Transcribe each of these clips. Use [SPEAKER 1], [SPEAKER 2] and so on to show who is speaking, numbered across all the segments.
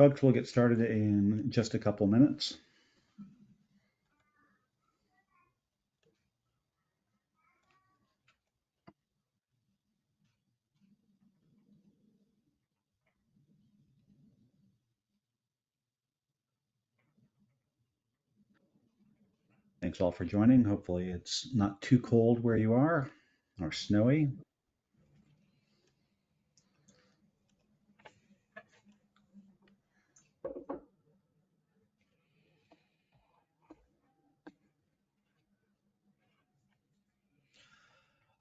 [SPEAKER 1] folks. We'll get started in just a couple of minutes. Thanks all for joining. Hopefully it's not too cold where you are or snowy.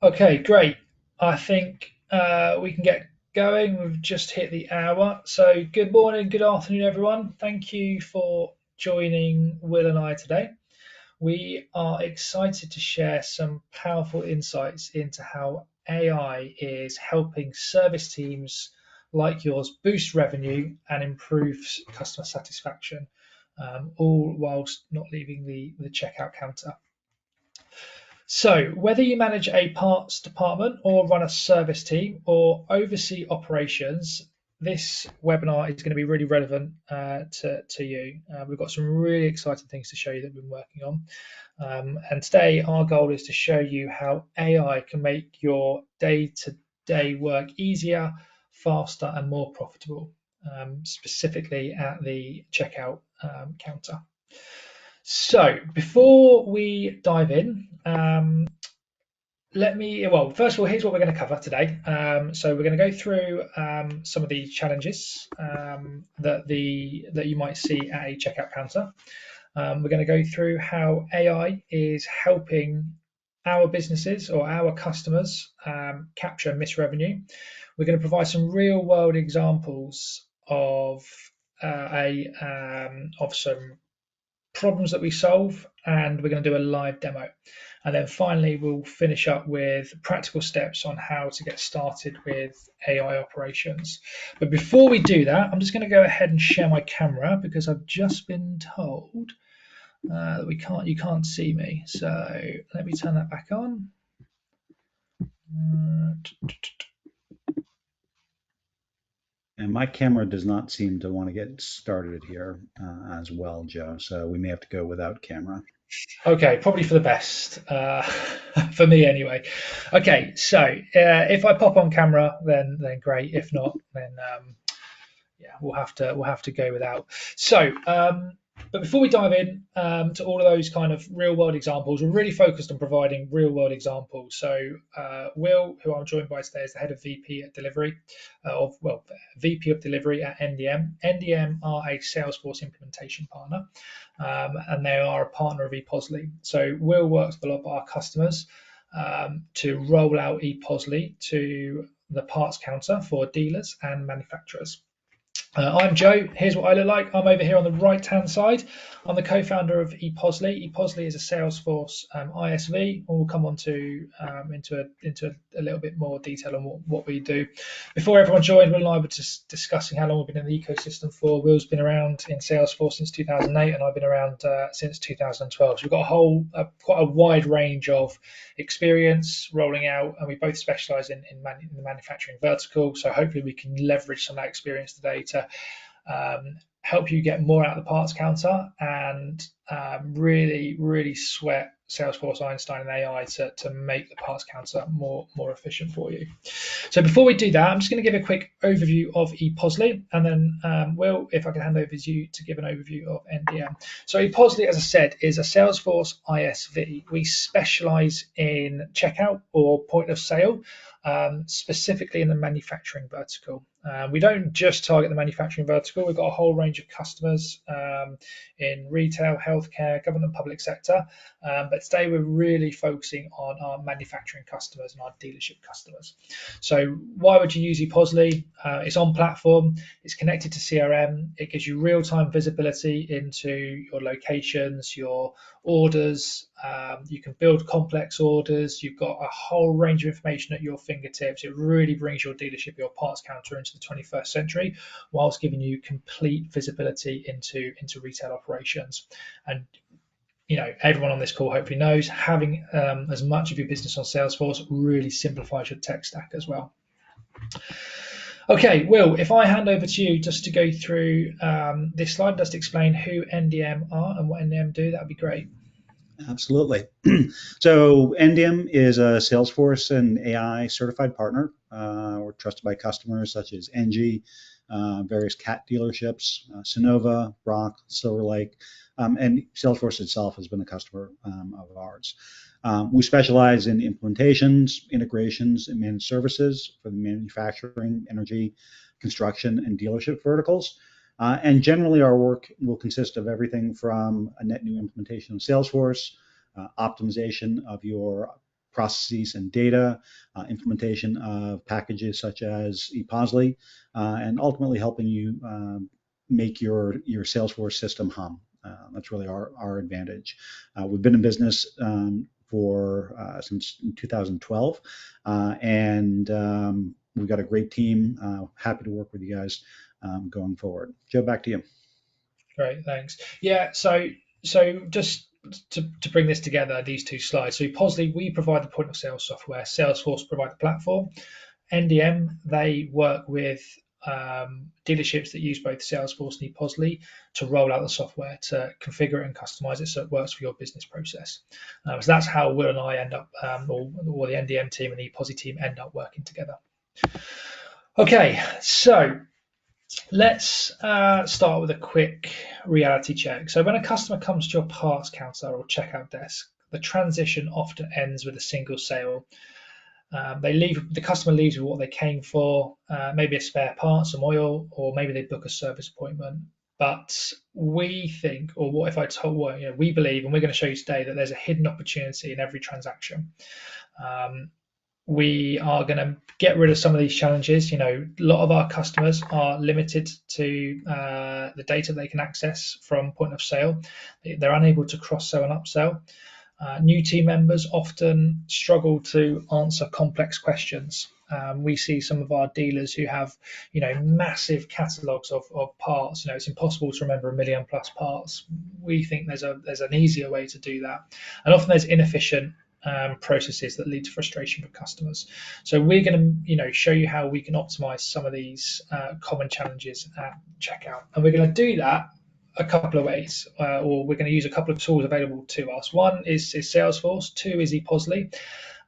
[SPEAKER 2] Okay, great. I think we can get going. We've just hit the hour. So, good morning, good afternoon, everyone. Thank you for joining Will and I today. We are excited to share some powerful insights into how AI is helping service teams like yours boost revenue and improve customer satisfaction, all whilst not leaving the checkout counter. So, whether you manage a parts department or run a service team or oversee operations, this webinar is going to be really relevant to you. We've got some really exciting things to show you that we've been working on. And today, our goal is to show you how AI can make your day-to-day work easier, faster, and more profitable, specifically at the checkout counter. So before we dive in, first of all, here's what we're going to cover today. So we're going to go through some of the challenges that you might see at a checkout counter. We're going to go through how AI is helping our businesses or our customers capture missed revenue. We're going to provide some real world examples of some problems that we solve, and we're going to do a live demo. And then finally, we'll finish up with practical steps on how to get started with AI operations. But before we do that, I'm just going to go ahead and share my camera because I've just been told that you can't see me. So let me turn that back on.
[SPEAKER 1] And my camera does not seem to want to get started here as well, Joe. So we may have to go without camera.
[SPEAKER 2] Okay, probably for the best, for me anyway. Okay, so if I pop on camera, then great. If not, then yeah, we'll have to go without. So, but before we dive in to all of those kind of real world examples, we're really focused on providing real world examples. So, Will, who I'm joined by today, is the head of VP at delivery, VP of delivery at NDM. NDM are a Salesforce implementation partner, and they are a partner of ePOSLY. So, Will works with a lot of our customers to roll out ePOSLY to the parts counter for dealers and manufacturers. I'm Joe. Here's what I look like. I'm over here on the right-hand side. I'm the co-founder of ePOSLY. ePOSLY is a Salesforce ISV, and we'll come on to into a little bit more detail on what we do. Before everyone joined, Will and I were just discussing how long we've been in the ecosystem for. Will's been around in Salesforce since 2008, and I've been around since 2012. So we've got quite a wide range of experience rolling out, and we both specialise in the manufacturing vertical. So hopefully we can leverage some of that experience today to help you get more out of the parts counter and really sweat Salesforce, Einstein, and AI to make the parts counter more efficient for you. So before we do that, I'm just going to give a quick overview of ePOSLY, and then Will, if I can hand over to you to give an overview of NDM. So ePOSLY, as I said, is a Salesforce ISV. We specialize in checkout or point of sale, specifically in the manufacturing vertical. We don't just target the manufacturing vertical. We've got a whole range of customers in retail, healthcare, government, public sector. But today we're really focusing on our manufacturing customers and our dealership customers. So why would you use ePOSLY? It's on platform. It's connected to CRM. It gives you real-time visibility into your locations, your orders. You can build complex orders. You've got a whole range of information at your fingertips. It really brings your dealership, your parts counter into the 21st century, whilst giving you complete visibility into retail operations. And everyone on this call hopefully knows having as much of your business on Salesforce really simplifies your tech stack as well. Okay, Will, if I hand over to you just to go through this slide, just to explain who NDM are and what NDM do, that would be great.
[SPEAKER 1] Absolutely. So NDM is a Salesforce and AI certified partner. We're trusted by customers such as Engie, various cat dealerships, Sonova, Brock, Silver Lake, and Salesforce itself has been a customer of ours. We specialize in implementations, integrations, and managed services for the manufacturing, energy, construction, and dealership verticals. And generally, our work will consist of everything from a net new implementation of Salesforce, optimization of your processes and data, implementation of packages such as ePOSLI, and ultimately helping you make your Salesforce system hum. That's really our advantage. We've been in business for since 2012, and we've got a great team. Happy to work with you guys going forward. Joe, back to you.
[SPEAKER 2] Great, thanks. Yeah, so just to bring this together, these two slides. So Posley, we provide the point of sale software. Salesforce provide the platform. NDM, they work with dealerships that use both Salesforce and ePOSLI to roll out the software, to configure it and customize it so it works for your business process. So that's how Will and I end up, or the NDM team and the ePOSLI team end up working together. Okay, so let's start with a quick reality check. So when a customer comes to your parts counter or checkout desk, the transition often ends with a single sale. The customer leaves with what they came for, maybe a spare part, some oil, or maybe they book a service appointment. But we think, or what if I told, we believe, and we're going to show you today, that there's a hidden opportunity in every transaction. We are going to get rid of some of these challenges. A lot of our customers are limited to the data they can access from point of sale. They're unable to cross-sell and upsell. New team members often struggle to answer complex questions. We see some of our dealers who have, massive catalogs of parts. It's impossible to remember 1 million plus parts. We think there's an easier way to do that, and often there's inefficient processes that lead to frustration for customers. So we're going to, show you how we can optimize some of these common challenges at checkout, and we're going to do that a couple of ways, or we're going to use a couple of tools available to us. One is Salesforce, two is ePOSLI,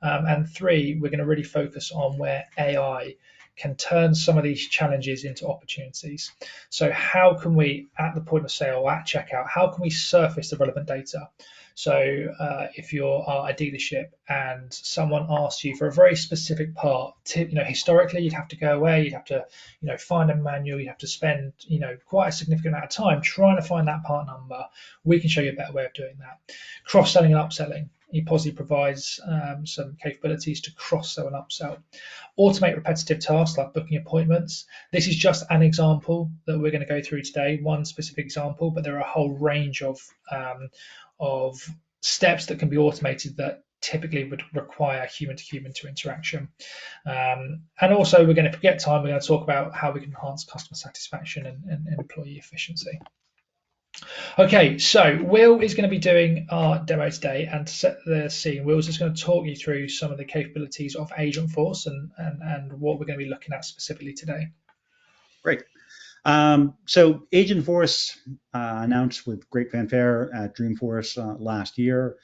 [SPEAKER 2] and three, we're going to really focus on where AI can turn some of these challenges into opportunities. So how can we, at the point of sale, at checkout, how can we surface the relevant data? So if you're a dealership and someone asks you for a very specific part, historically you'd have to go away, you'd have to, find a manual, you'd have to spend, quite a significant amount of time trying to find that part number. We can show you a better way of doing that. Cross-selling and upselling. ePOSLI provides some capabilities to cross-sell and upsell. Automate repetitive tasks like booking appointments. This is just an example that we're going to go through today, one specific example, but there are a whole range of steps that can be automated that typically would require human-to-human interaction. And also, we're going to forget time. We're going to talk about how we can enhance customer satisfaction and employee efficiency. Okay, so Will is going to be doing our demo today, and to set the scene, Will's just going to talk you through some of the capabilities of Agentforce and what we're going to be looking at specifically today.
[SPEAKER 1] Great. So Agentforce, announced with great fanfare at Dreamforce last year,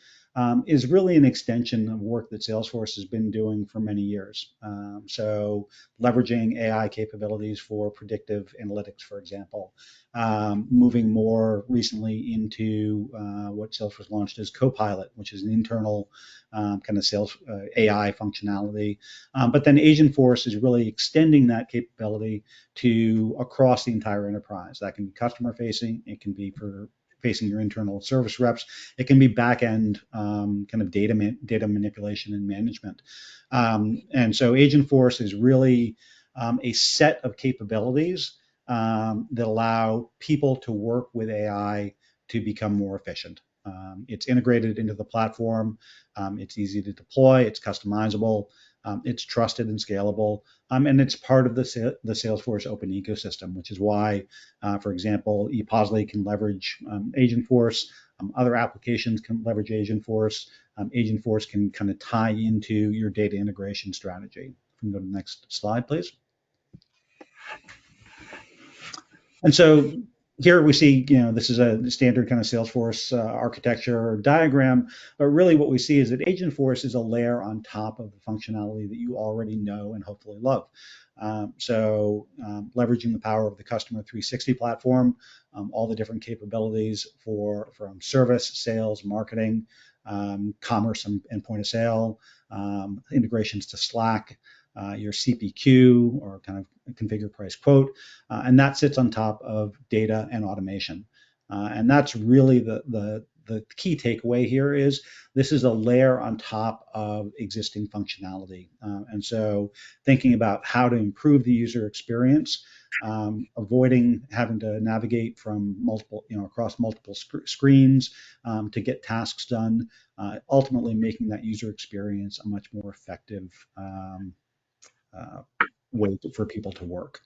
[SPEAKER 1] is really an extension of work that Salesforce has been doing for many years. So leveraging AI capabilities for predictive analytics, for example, moving more recently into what Salesforce launched as Copilot, which is an internal kind of sales AI functionality. But then Agentforce is really extending that capability to across the entire enterprise. That can be customer facing, it can be for facing your internal service reps, it can be back end kind of data manipulation and management. And so Agentforce is really a set of capabilities that allow people to work with AI to become more efficient. It's integrated into the platform. It's easy to deploy. It's customizable. It's trusted and scalable. And it's part of the Salesforce open ecosystem, which is why, for example, ePOSLI can leverage Agentforce. Other applications can leverage Agentforce. Agentforce can kind of tie into your data integration strategy. If we can go to the next slide, please. And so here we see, this is a standard kind of Salesforce architecture diagram, but really what we see is that Agentforce is a layer on top of the functionality that you already know and hopefully love. Leveraging the power of the Customer 360 platform, all the different capabilities from service, sales, marketing, commerce and point of sale, integrations to Slack, your CPQ or kind of configure price quote, and that sits on top of data and automation. And that's really the key takeaway here is this is a layer on top of existing functionality. And so thinking about how to improve the user experience, avoiding having to navigate from across multiple screens to get tasks done, ultimately making that user experience a much more effective way for people to work.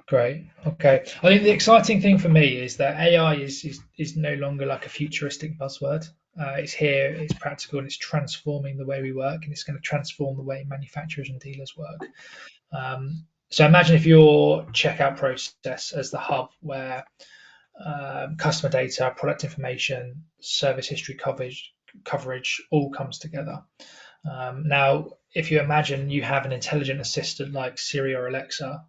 [SPEAKER 2] Great. Okay. I think the exciting thing for me is that AI is no longer like a futuristic buzzword. It's here, it's practical, and it's transforming the way we work, and it's going to transform the way manufacturers and dealers work. So imagine if your checkout process as the hub where customer data, product information, service history coverage all comes together. Now, if you imagine you have an intelligent assistant like Siri or Alexa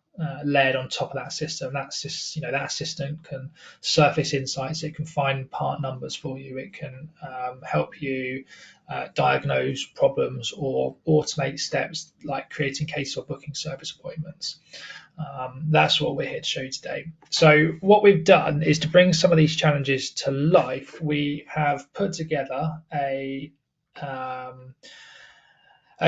[SPEAKER 2] layered on top of that system, that assistant can surface insights. It can find part numbers for you. It can help you diagnose problems or automate steps like creating case or booking service appointments. That's what we're here to show you today. So what we've done is to bring some of these challenges to life. We have put together a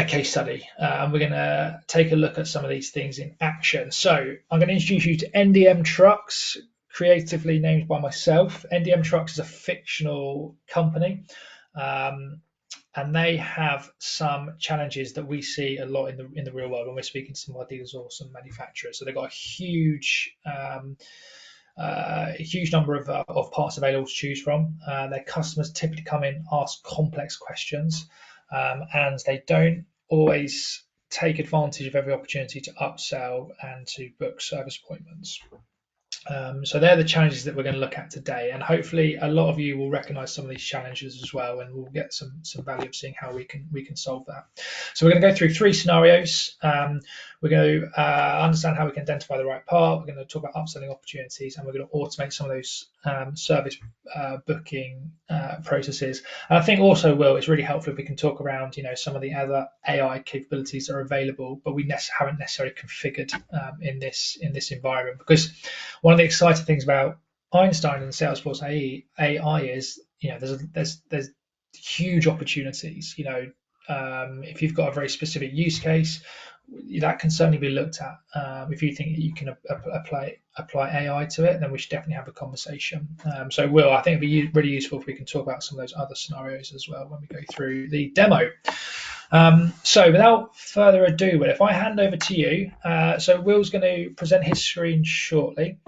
[SPEAKER 2] case study, and we're going to take a look at some of these things in action. So I'm going to introduce you to NDM Trucks, creatively named by myself. NDM Trucks is a fictional company, and they have some challenges that we see a lot in the real world when we're speaking to some of our dealers or some manufacturers. So they've got a huge number of parts available to choose from. Their customers typically come in, ask complex questions, and they don't always take advantage of every opportunity to upsell and to book service appointments. So they're the challenges that we're going to look at today, and hopefully a lot of you will recognize some of these challenges as well, and we'll get some value of seeing how we can solve that. So we're going to go through 3 scenarios. We're going to understand how we can identify the right part. We're going to talk about upselling opportunities, and we're going to automate some of those service booking processes. And I think also, Will, it's really helpful if we can talk around some of the other AI capabilities that are available, but we haven't necessarily configured in this environment. Because one of the exciting things about Einstein and Salesforce AI is there's huge opportunities. If you've got a very specific use case, that can certainly be looked at. If you think you can apply AI to it, then we should definitely have a conversation. So, Will, I think it'd be really useful if we can talk about some of those other scenarios as well when we go through the demo. So without further ado, Will, if I hand over to you, so Will's going to present his screen shortly,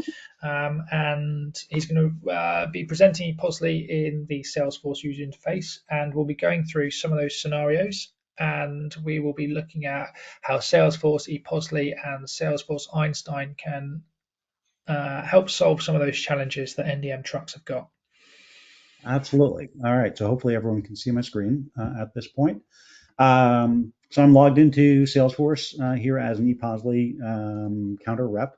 [SPEAKER 2] and he's going to be presenting ePOSLI in the Salesforce user interface, and we'll be going through some of those scenarios, and we will be looking at how Salesforce ePOSLI and Salesforce Einstein can help solve some of those challenges that NDM Trucks have got.
[SPEAKER 1] Absolutely. All right. So hopefully everyone can see my screen at this point. So I'm logged into Salesforce here as an ePOSLI counter rep.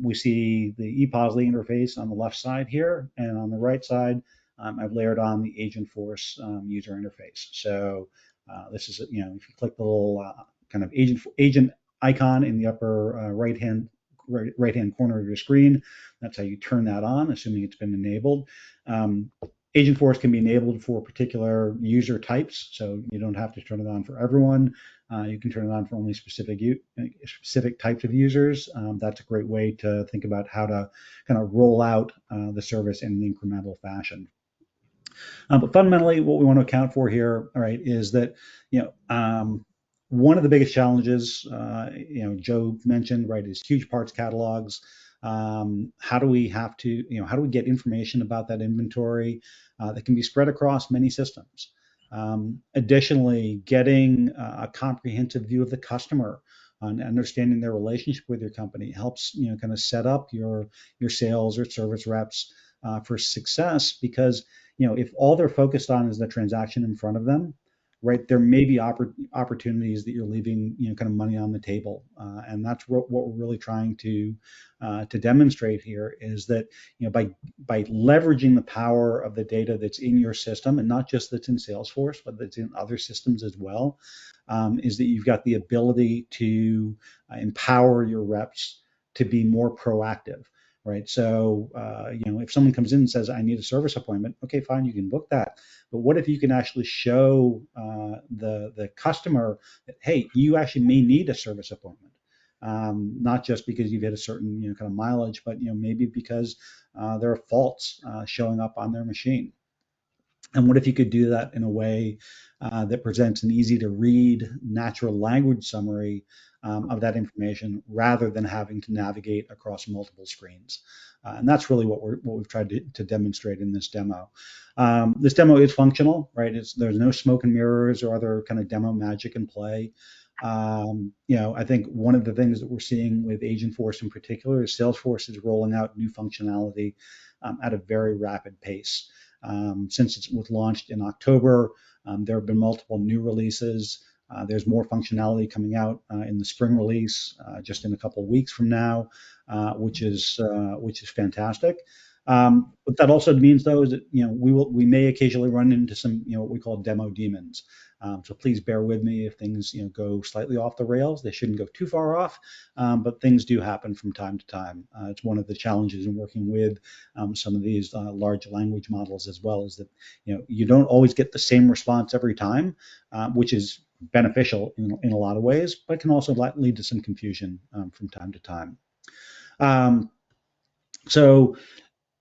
[SPEAKER 1] We see the ePOSLI interface on the left side here, and on the right side, I've layered on the Agentforce user interface. So this is, if you click the little kind of agent icon in the upper right-hand corner of your screen, that's how you turn that on, assuming it's been enabled. Agentforce can be enabled for particular user types, so you don't have to turn it on for everyone. You can turn it on for only specific types of users. That's a great way to think about how to kind of roll out the service in an incremental fashion. But fundamentally, what we want to account for here, all right, is that one of the biggest challenges, Joe mentioned, right, is huge parts catalogs. How do we get information about that inventory that can be spread across many systems? Additionally, getting a comprehensive view of the customer on understanding their relationship with your company. It helps kind of set up your sales or service reps for success, because if all they're focused on is the transaction in front of them, right, there may be opportunities that you're leaving kind of money on the table, and that's what we're really trying to demonstrate here, is that by leveraging the power of the data that's in your system, and not just that's in Salesforce, but that's in other systems as well, is that you've got the ability to empower your reps to be more proactive, right? So, if someone comes in and says, I need a service appointment, okay, fine, you can book that. But what if you can actually show the customer that, hey, you actually may need a service appointment? Not just because you've hit a certain kind of mileage, but maybe because there are faults showing up on their machine. And what if you could do that in a way that presents an easy to read natural language summary of that information, rather than having to navigate across multiple screens? And that's really what we've tried to demonstrate in this demo. This demo is functional, right? There's no smoke and mirrors or other kind of demo magic in play. I think one of the things that we're seeing with Agentforce in particular is Salesforce is rolling out new functionality at a very rapid pace. Since it was launched in October, there have been multiple new releases. There's more functionality coming out in the spring release just in a couple of weeks from now, which is fantastic. What that also means, though, is that we may occasionally run into some what we call demo demons. So please bear with me if things go slightly off the rails. They shouldn't go too far off, but things do happen from time to time. It's one of the challenges in working with some of these large language models as well, is that you don't always get the same response every time, which is beneficial in a lot of ways, but can also lead to some confusion from time to time. So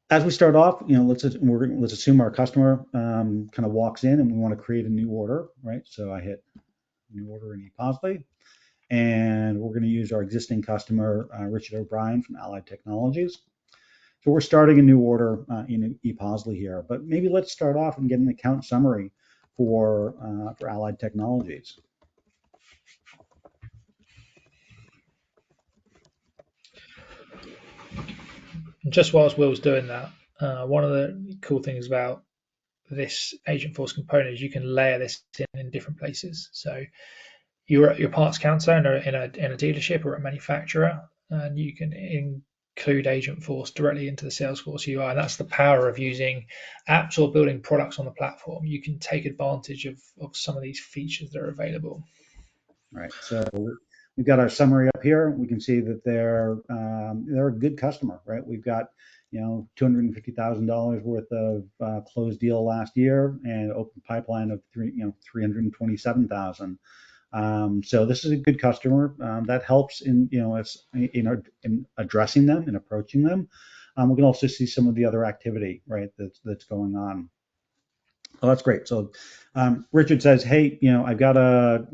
[SPEAKER 1] as we start off, let's assume our customer kind of walks in and we want to create a new order, right? So I hit new order in ePOSLEY, and we're going to use our existing customer, Richard O'Brien from Allied Technologies. So we're starting a new order in ePOSLEY here, but maybe let's start off and get an account summary for Allied Technologies.
[SPEAKER 2] Just whilst Will's doing that, one of the cool things about this Agentforce component is you can layer this in different places. So you're at your parts counter in a dealership or a manufacturer, and you can include Agentforce directly into the Salesforce UI. And that's the power of using apps or building products on the platform. You can take advantage of some of these features that are available.
[SPEAKER 1] Right. So we've got our summary up here. We can see that they're a good customer, right? We've got $250,000 worth of closed deal last year, and open pipeline of 327,000. So this is a good customer. That helps in in addressing them and approaching them. We can also see some of the other activity, right, that's going on. Oh, that's great. So Richard says, hey, I've got a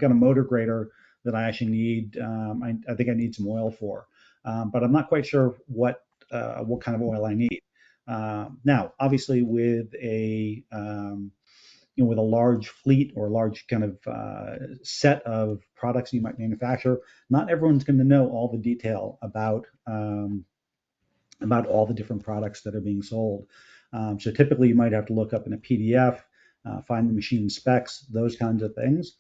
[SPEAKER 1] motor grader that I actually need. I think I need some oil for, but I'm not quite sure what kind of oil I need. Now, obviously, with a with a large fleet or a large kind of set of products you might manufacture, not everyone's going to know all the detail about all the different products that are being sold. So typically you might have to look up in a PDF, find the machine specs, those kinds of things.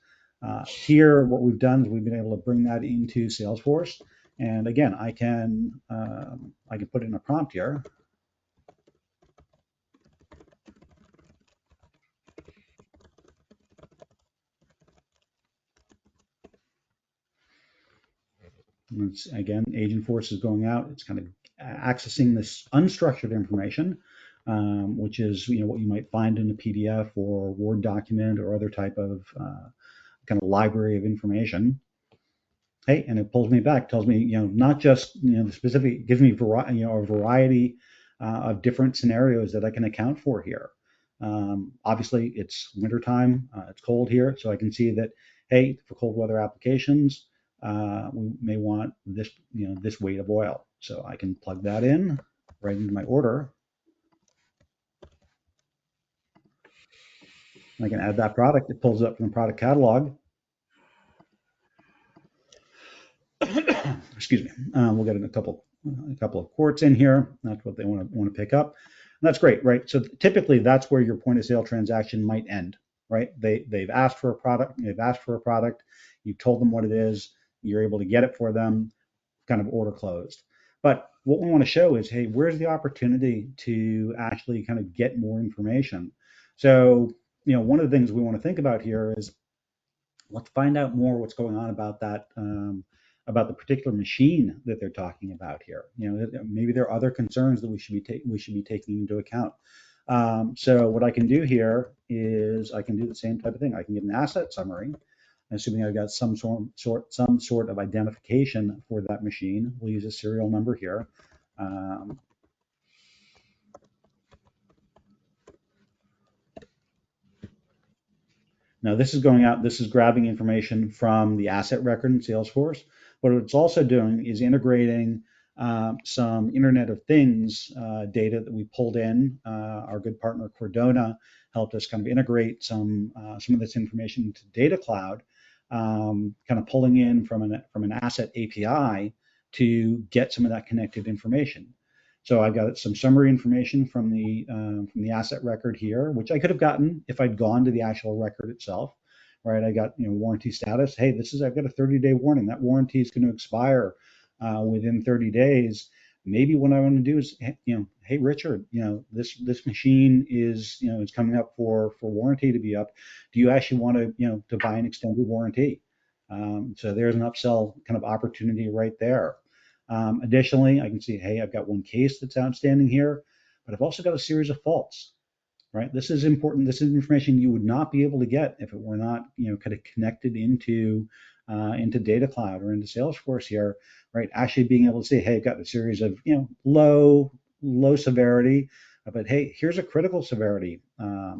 [SPEAKER 1] Here, what we've done is we've been able to bring that into Salesforce. And again, I can put in a prompt here. Again, Agentforce is going out. It's kind of accessing this unstructured information, which is what you might find in a PDF or Word document or other type of kind of library of information. Hey, and it pulls me back, tells me not just the specific, it gives me a variety of different scenarios that I can account for here. Obviously, it's wintertime, it's cold here, so I can see that, hey, for cold weather applications, we may want this this weight of oil. So I can plug that in right into my order. I can add that product. It pulls it up from the product catalog. Excuse me. We'll get in a couple of quarts in here. That's what they want to pick up. And that's great, right? So typically that's where your point of sale transaction might end, right? They've asked for a product. They've asked for a product. You've told them what it is. You're able to get it for them. Kind of order closed. But what we want to show is, hey, where's the opportunity to actually kind of get more information? So, one of the things we want to think about here is let's find out more what's going on about that, about the particular machine that they're talking about here. Maybe there are other concerns that we should be taking into account. So what I can do here is I can do the same type of thing. I can get an asset summary, assuming I've got some sort of identification for that machine. We'll use a serial number here. Now this is going out, this is grabbing information from the asset record in Salesforce. What it's also doing is integrating some Internet of Things data that we pulled in. Our good partner Cordona helped us kind of integrate some of this information into Data Cloud, kind of pulling in from an asset API to get some of that connected information. So I got some summary information from the asset record here, which I could have gotten if I'd gone to the actual record itself, right? I got warranty status. Hey, I've got a 30-day warning. That warranty is going to expire within 30 days. Maybe what I want to do is, hey Richard, this machine is is coming up for warranty to be up. Do you actually want to buy an extended warranty? So there's an upsell kind of opportunity right there. Additionally, I can see, hey, I've got one case that's outstanding here, but I've also got a series of faults, right? This is important. This is information you would not be able to get if it were not, kind of connected into Data Cloud or into Salesforce here, right? Actually being able to say, hey, I've got a series of, low severity, but hey, here's a critical severity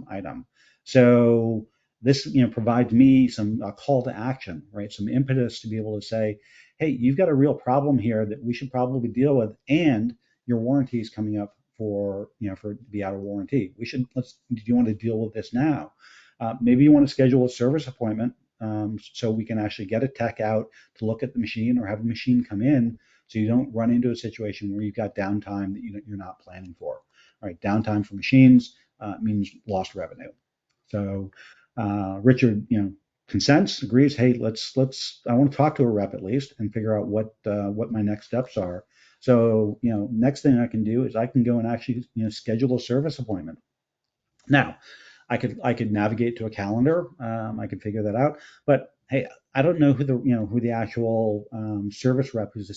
[SPEAKER 1] item. So this, provides me some call to action, right? Some impetus to be able to say, hey, you've got a real problem here that we should probably deal with, and your warranty is coming up for to be out of warranty. Do you want to deal with this now? Maybe you want to schedule a service appointment so we can actually get a tech out to look at the machine or have a machine come in so you don't run into a situation where you've got downtime that you're not planning for. All right, downtime for machines means lost revenue. So Richard, consents, agrees. Hey, I want to talk to a rep at least and figure out what my next steps are. So, next thing I can do is I can go and actually, schedule a service appointment. Now, I could navigate to a calendar. I could figure that out. But hey, I don't know who the actual service rep who's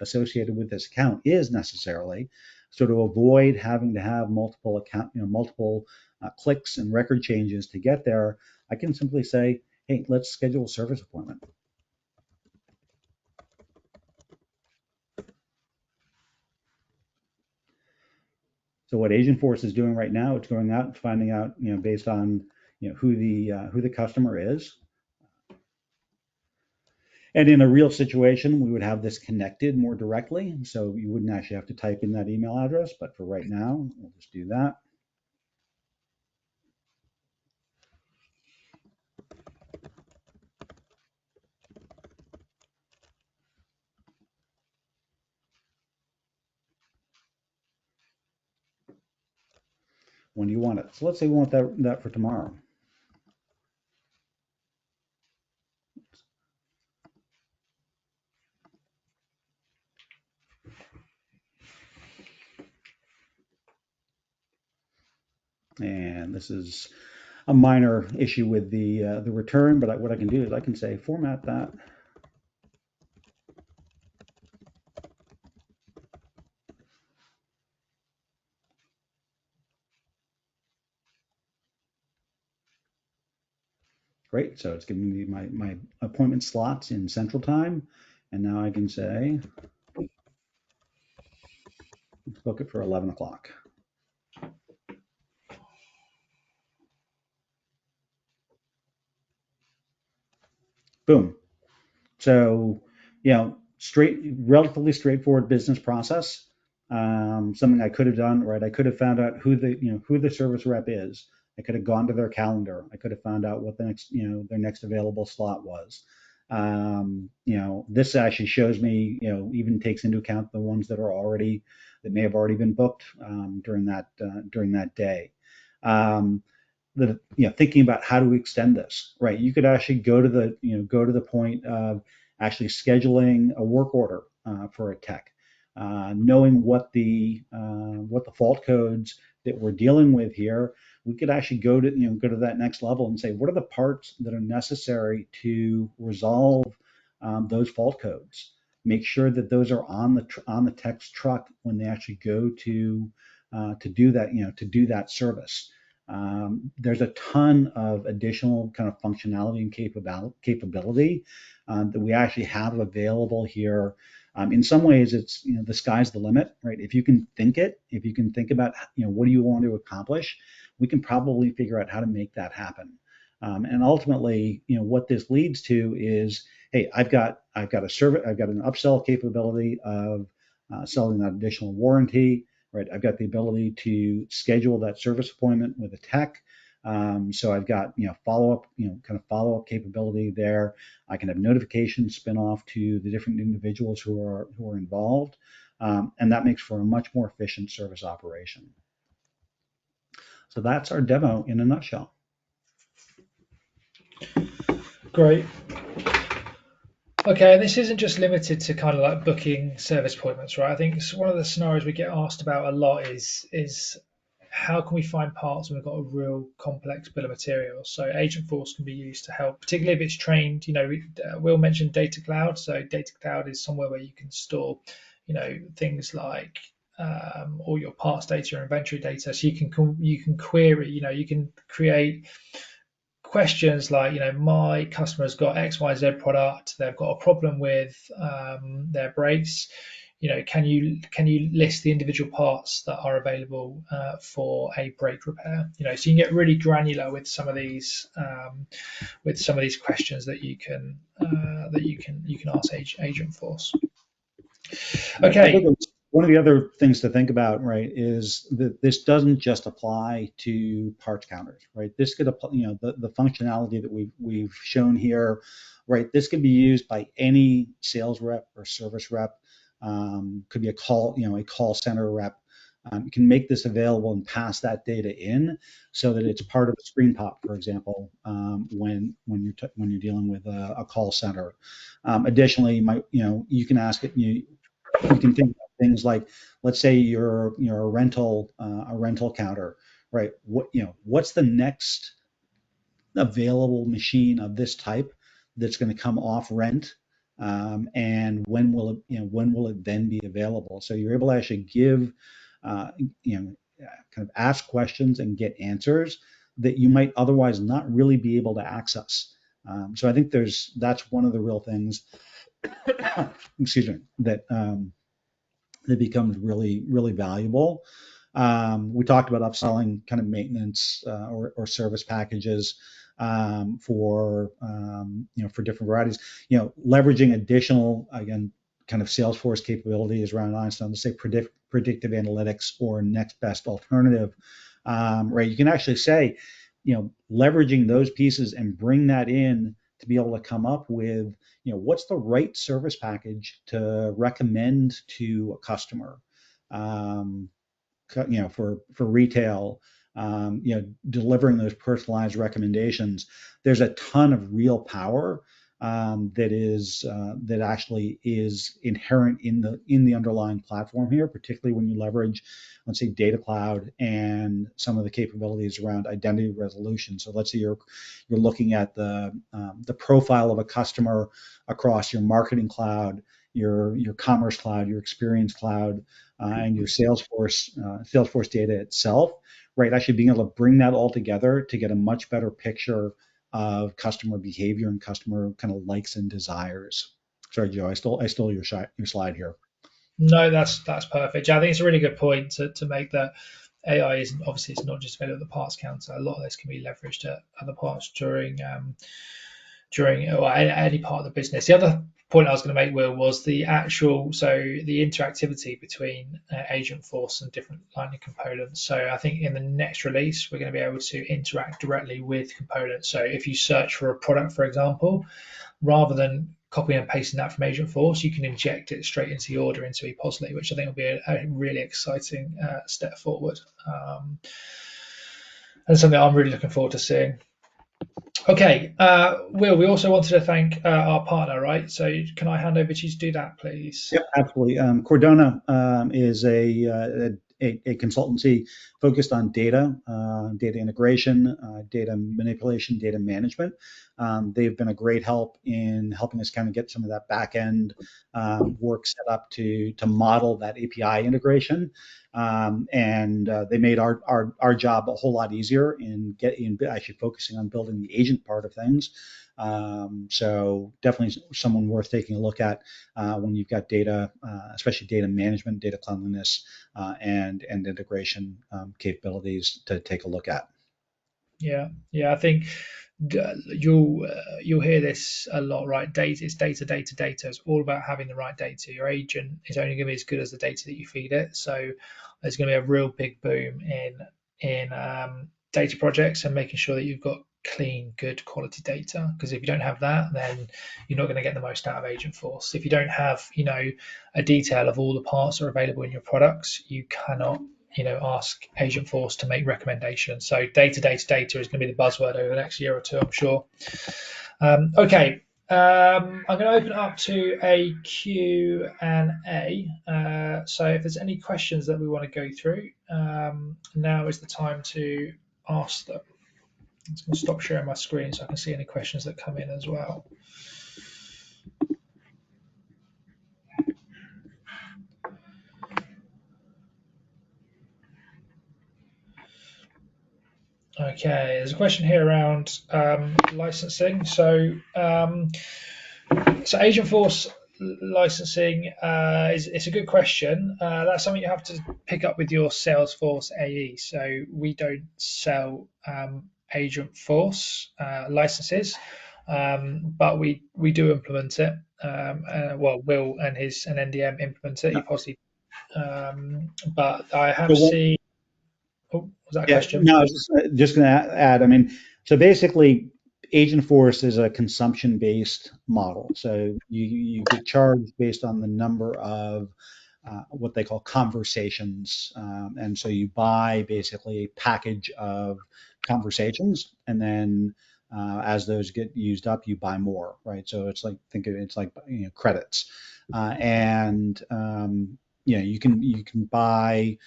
[SPEAKER 1] associated with this account is necessarily. So to avoid having to have multiple clicks and record changes to get there, I can simply say, hey, let's schedule a service appointment. So what Agentforce is doing right now, it's going out and finding out, based on who the customer is. And in a real situation, we would have this connected more directly, so you wouldn't actually have to type in that email address. But for right now, we'll just do that. When do you want it? So let's say we want that for tomorrow. And this is a minor issue with the return, but what I can do is I can say format that. Great, so it's giving me my appointment slots in Central Time, and now I can say, let's book it for 11 o'clock. Boom. So, relatively straightforward business process. Something I could have done, right? I could have found out who the service rep is. I could have gone to their calendar. I could have found out what their next available slot was. This actually shows me, even takes into account the ones that may have already been booked during that day. Um, Thinking about how to extend this, right? You could actually go to the point of actually scheduling a work order for a tech, knowing what the fault codes that we're dealing with here. We could actually go to that next level and say, what are the parts that are necessary to resolve those fault codes? Make sure that those are on the tech's truck when they actually go to do that, to do that service. There's a ton of additional kind of functionality and capability that we actually have available here. In some ways, it's, the sky's the limit, right? If you can think about, what do you want to accomplish, we can probably figure out how to make that happen. And ultimately, what this leads to is, hey, I've got an upsell capability of selling that additional warranty. Right, I've got the ability to schedule that service appointment with a tech. So I've got follow up capability there. I can have notifications spin off to the different individuals who are involved, and that makes for a much more efficient service operation. So that's our demo in a nutshell.
[SPEAKER 2] Great. Okay, and this isn't just limited to kind of like booking service appointments, right? I think it's one of the scenarios we get asked about a lot is how can we find parts when we've got a real complex bill of materials? So Agentforce can be used to help, particularly if it's trained. Will mentioned Data Cloud. So Data Cloud is somewhere where you can store, things like all your parts data or inventory data. So you can query, you can create questions like, my customer's got XYZ product, they've got a problem with their brakes. Can you list the individual parts that are available for a brake repair? So you can get really granular with some of these questions that you can ask Agentforce. Okay.
[SPEAKER 1] One of the other things to think about, right, is that this doesn't just apply to parts counters, right? This could apply, the functionality that we've shown here, right? This could be used by any sales rep or service rep. Could be a call center rep. You can make this available and pass that data in so that it's part of a screen pop, for example, when you're dealing with a call center. Additionally, you can ask it. You can think of things like, let's say you're a rental counter, right? What's the next available machine of this type that's going to come off rent, and when will it then be available? So you're able to actually give, kind of ask questions and get answers that you might otherwise not really be able to access. So I think that's one of the real things, excuse me, that becomes really, really valuable. We talked about upselling kind of maintenance or service packages for different varieties. Leveraging additional, again, kind of Salesforce capabilities around Einstein, let's say predictive analytics or next best alternative. Right, you can actually say, leveraging those pieces and bring that in to be able to come up with, what's the right service package to recommend to a customer, for retail, delivering those personalized recommendations. There's a ton of real power that actually is inherent in the underlying platform here, particularly when you leverage, let's say, Data Cloud and some of the capabilities around identity resolution. So let's say you're looking at the profile of a customer across your Marketing Cloud, your Commerce Cloud, your Experience Cloud, and your Salesforce data itself, right? Actually being able to bring that all together to get a much better picture of customer behavior and customer kind of likes and desires. Sorry, Joe, I stole your slide here.
[SPEAKER 2] No, that's perfect. I think it's a really good point to make that AI isn't, obviously it's not just available at the parts counter. A lot of this can be leveraged at other parts during or any part of the business. The other point I was going to make, Will, was the actual, so the interactivity between Agentforce and different Lightning components. So I think in the next release, we're going to be able to interact directly with components. So if you search for a product, for example, rather than copying and pasting that from Agentforce, you can inject it straight into the order into ePOSLY, which I think will be a really exciting step forward. And something I'm really looking forward to seeing. Okay, Will, we also wanted to thank our partner, right? So can I hand over to you to do that, please?
[SPEAKER 1] Yep, absolutely. Cordona is a consultancy focused on data, data integration, data manipulation, data management. They've been a great help in helping us kind of get some of that back end work set up to model that API integration. And they made our job a whole lot easier in actually focusing on building the agent part of things. So definitely someone worth taking a look at when you've got data, especially data management, data cleanliness, and integration capabilities to take a look at.
[SPEAKER 2] Yeah, I think you'll hear this a lot, right? Data, it's data, data, data. It's all about having the right data. Your agent is only going to be as good as the data that you feed it. So there's going to be a real big boom in data projects and making sure that you've got clean, good quality data. Because if you don't have that, then you're not going to get the most out of Agentforce. If you don't have, a detail of all the parts that are available in your products, you cannot ask Agentforce to make recommendations. So data, data, data is going to be the buzzword over the next year or two, I'm sure. Okay, I'm going to open it up to a Q&A. So if there's any questions that we want to go through, now is the time to ask them. I'm just going to stop sharing my screen so I can see any questions that come in as well. Okay, there's a question here around licensing. So Agentforce licensing it's a good question. That's something you have to pick up with your Salesforce AE. So we don't sell Agentforce licenses, but we do implement it. Well, Will and his NDM implement it. He possibly, but I have seen. Oh, was that a question?
[SPEAKER 1] No, I was just going to add. I mean, so basically, Agentforce is a consumption-based model. So you get charged based on the number of what they call conversations, and so you buy basically a package of conversations, and then as those get used up, you buy more, right? So it's like it's like credits, and you can buy.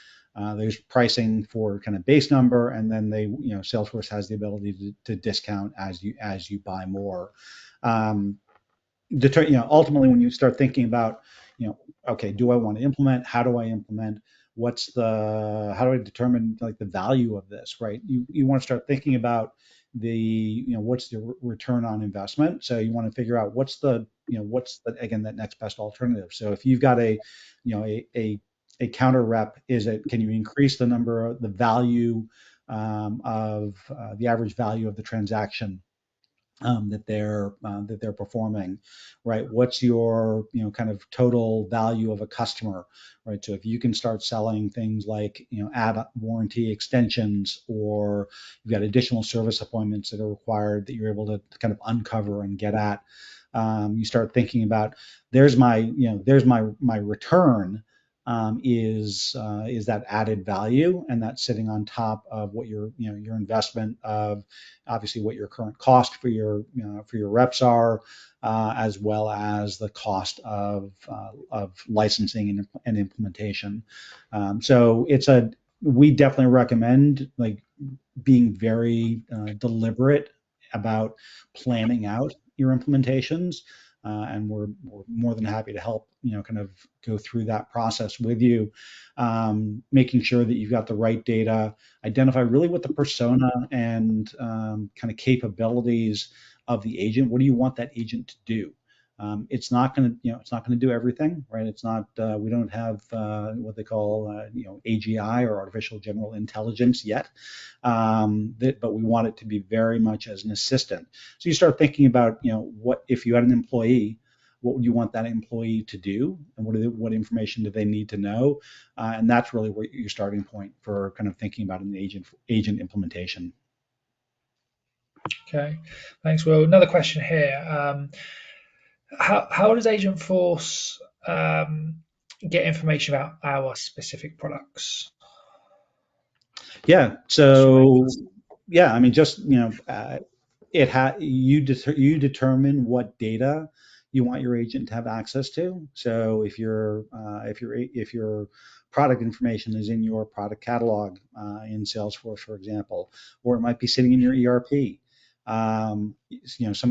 [SPEAKER 1] There's pricing for kind of base number, and then Salesforce has the ability to discount as you buy more. Ultimately, when you start thinking about, okay, do I want to implement? How do I implement? How do I determine like the value of this, right? You want to start thinking about what's the return on investment. So you want to figure out what's the again, that next best alternative. So if you've got a counter rep, can you increase the value of the average value of the transaction that they're performing, right? What's your kind of total value of a customer, right? So if you can start selling things like add warranty extensions, or you've got additional service appointments that are required that you're able to kind of uncover and get at, you start thinking about there's my return. Is that added value, and that's sitting on top of what your investment of obviously what your current cost for your reps are, as well as the cost of licensing and implementation. So we definitely recommend like being very deliberate about planning out your implementations. And we're more than happy to help, kind of go through that process with you, making sure that you've got the right data, identify really what the persona and kind of capabilities of the agent. What do you want that agent to do? It's not going to do everything, right? It's not. We don't have what they call AGI, or artificial general intelligence yet, but we want it to be very much as an assistant. So you start thinking about what if you had an employee what would you want that employee to do, and what information do they need to know, and that's really where your starting point for kind of thinking about an agent implementation.
[SPEAKER 2] Okay, thanks, Will. Another question here. How does Agentforce get information about our specific products?
[SPEAKER 1] Yeah. So yeah, I mean, just you determine what data you want your agent to have access to. So if your product information is in your product catalog in Salesforce, for example, or it might be sitting in your ERP. Some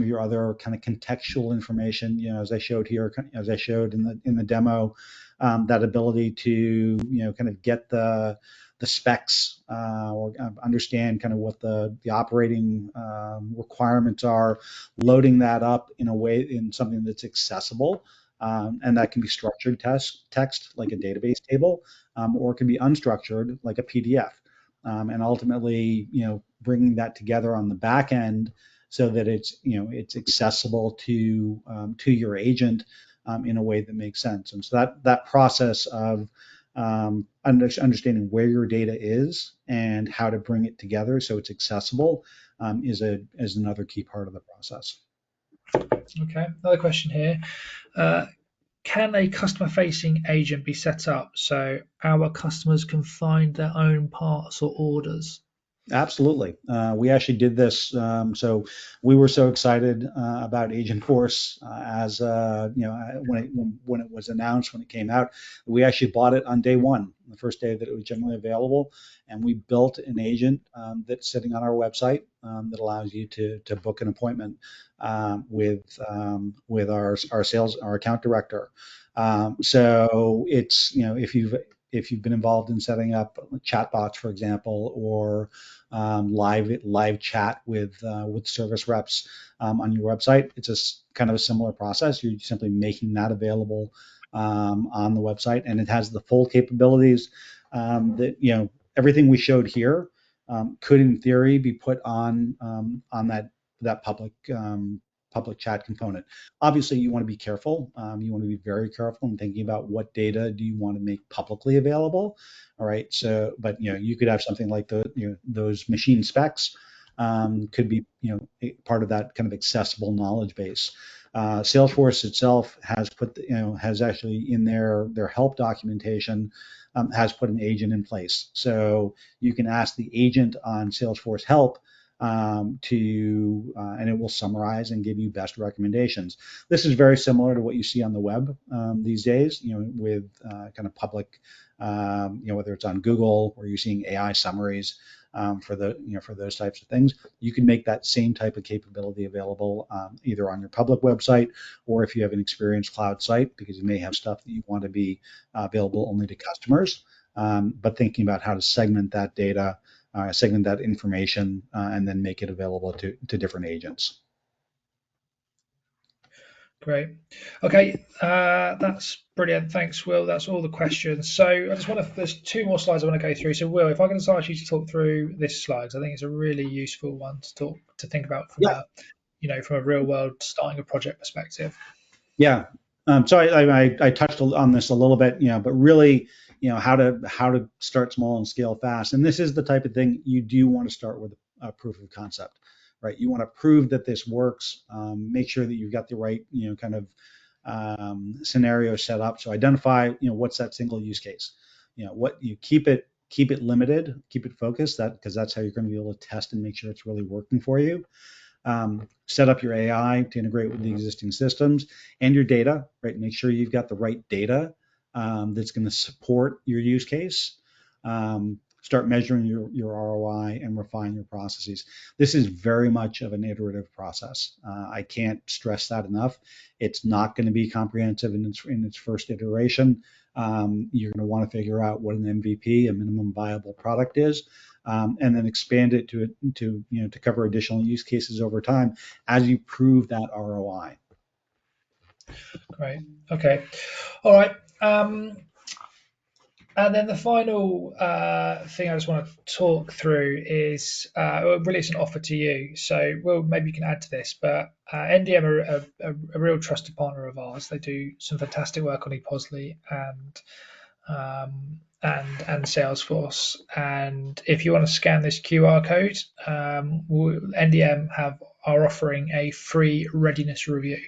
[SPEAKER 1] of your other kind of contextual information, as I showed here, as I showed in the demo, that ability to kind of get the specs or understand kind of what the operating requirements are, loading that up in something that's accessible. And that can be structured text like a database table, or it can be unstructured like a PDF. And ultimately, bringing that together on the back end so that it's accessible to your agent in a way that makes sense. And so that process of understanding where your data is and how to bring it together so it's accessible is another key part of the process.
[SPEAKER 2] Okay, another question here. Can a customer-facing agent be set up so our customers can find their own parts or orders?
[SPEAKER 1] Absolutely. We actually did this. So we were so excited about Agentforce as when it was announced, when it came out. We actually bought it on day one, the first day that it was generally available, and we built an agent that's sitting on our website that allows you to book an appointment with our account director. So it's if you've been involved in setting up chatbots, for example, or live chat with service reps on your website, it's kind of a similar process. You're simply making that available on the website, and it has the full capabilities that everything we showed here could, in theory, be put on that public chat component. Obviously, you want to be careful. You want to be very careful in thinking about what data do you want to make publicly available. All right. So, but you could have something like those machine specs could be part of that kind of accessible knowledge base. Salesforce itself has actually in their help documentation has put an agent in place. So you can ask the agent on Salesforce help and it will summarize and give you best recommendations. This is very similar to what you see on the web these days, with kind of public, whether it's on Google or you're seeing AI summaries for those types of things. You can make that same type of capability available either on your public website or if you have an Experience Cloud site, because you may have stuff that you want to be available only to customers. But thinking about how to segment that data, segment that information, and then make it available to different agents.
[SPEAKER 2] Great. Okay, that's brilliant. Thanks, Will. That's all the questions. So there's two more slides I want to go through. So, Will, if I can just ask you to talk through this slide, 'cause I think it's a really useful one to think about from from a real world starting a project perspective.
[SPEAKER 1] Yeah. So I touched on this a little bit, but really, how to start small and scale fast. And this is the type of thing you do want to start with a proof of concept, right? You want to prove that this works. Make sure that you've got the right, kind of scenario set up. So identify, what's that single use case. What you keep it limited, keep it focused. Because that's how you're going to be able to test and make sure it's really working for you. Set up your AI to integrate with the existing systems and your data, right? Make sure you've got the right data that's going to support your use case. Start measuring your ROI and refine your processes. This is very much of an iterative process. I can't stress that enough. It's not going to be comprehensive in its first iteration. You're going to want to figure out what an MVP, a minimum viable product, is, and then expand it to cover additional use cases over time as you prove that ROI.
[SPEAKER 2] Great. Okay. All right. And then the final thing I just want to talk through is really it's an offer to you. So, Will, maybe you can add to this, but NDM are a real trusted partner of ours. They do some fantastic work on ePOSLey and Salesforce. And if you want to scan this QR code, NDM are offering a free readiness review.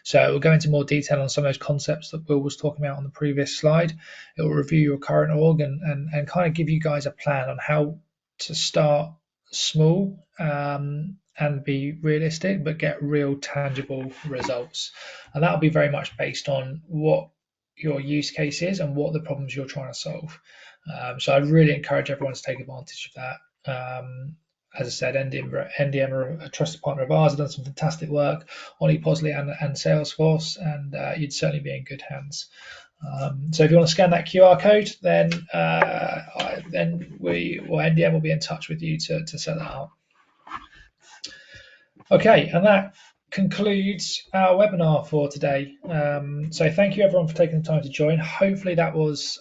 [SPEAKER 2] So it will go into more detail on some of those concepts that Will was talking about on the previous slide. It will review your current org and kind of give you guys a plan on how to start small and be realistic, but get real tangible results. And that will be very much based on what your use case is and what the problems you're trying to solve. So I really encourage everyone to take advantage of that. As I said, NDM are a trusted partner of ours. Have done some fantastic work on ePOSLey and Salesforce, and you'd certainly be in good hands. So if you want to scan that QR code, then NDM will be in touch with you to set that up. Okay, and that concludes our webinar for today. So thank you everyone for taking the time to join. Hopefully that was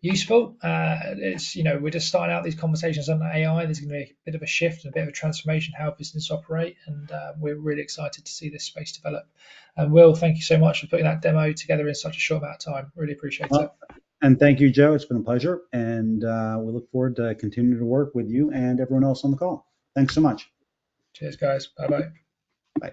[SPEAKER 2] useful. It's we're just starting out these conversations on AI. There's going to be a bit of a shift and a bit of a transformation how business operate, and we're really excited to see this space develop. And Will, thank you so much for putting that demo together in such a short amount of time. Really appreciate it.
[SPEAKER 1] And thank you, Joe. It's been a pleasure, and we look forward to continuing to work with you and everyone else on the call. Thanks so much.
[SPEAKER 2] Cheers, guys. Bye-bye.
[SPEAKER 1] Bye.